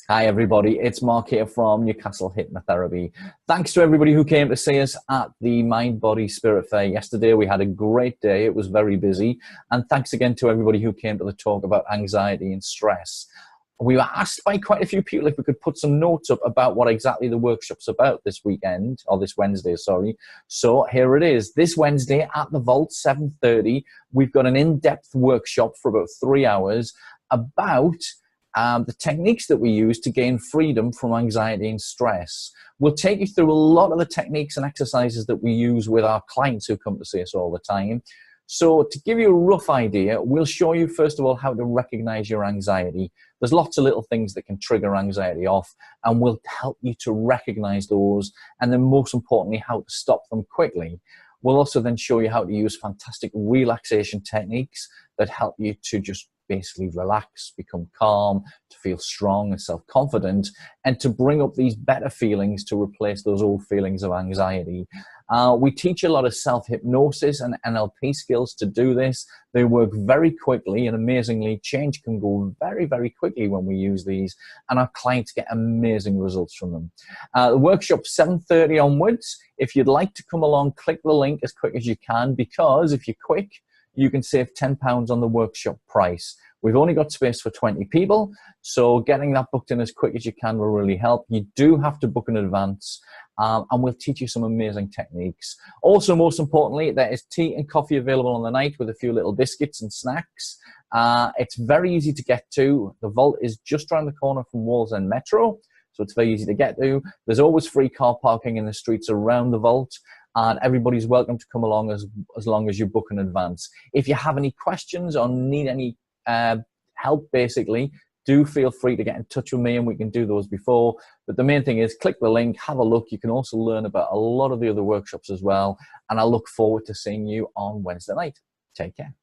Hi everybody, it's Mark here from Newcastle Hypnotherapy. Thanks to everybody who came to see us at the Mind, Body, Spirit Fair yesterday. We had a great day, it was very busy. And thanks again to everybody who came to the talk about anxiety and stress. We were asked by quite a few people if we could put some notes up about what exactly the workshop's about this weekend, or this Wednesday, sorry. So here it is. This Wednesday at the Vault, 7:30, we've got an in-depth workshop for about 3 hours about the techniques that we use to gain freedom from anxiety and stress. We'll take you through a lot of the techniques and exercises that we use with our clients who come to see us all the time. So to give you a rough idea, we'll show you first of all how to recognize your anxiety. There's lots of little things that can trigger anxiety off, and we'll help you to recognize those, and then most importantly, how to stop them quickly. We'll also then show you how to use fantastic relaxation techniques that help you to just basically relax, become calm, to feel strong and self-confident, and to bring up these better feelings to replace those old feelings of anxiety. We teach a lot of self-hypnosis and NLP skills to do this. They work very quickly, and amazingly, change can go very, very quickly when we use these, and our clients get amazing results from them. The workshop's 7:30 onwards. If you'd like to come along, click the link as quick as you can, because if you're quick, you can save £10 on the workshop price. We've only got space for 20 people, so getting that booked in as quick as you can will really help. You do have to book in advance, and we'll teach you some amazing techniques. Also, most importantly, there is tea and coffee available on the night with a few little biscuits and snacks. It's very easy to get to. The Vault is just around the corner from Wallsend Metro, so it's very easy to get to. There's always free car parking in the streets around the Vault, and everybody's welcome to come along as long as you book in advance. If you have any questions or need any help, basically, do feel free to get in touch with me, and we can do those before. But the main thing is click the link, have a look. You can also learn about a lot of the other workshops as well, and I look forward to seeing you on Wednesday night. Take care.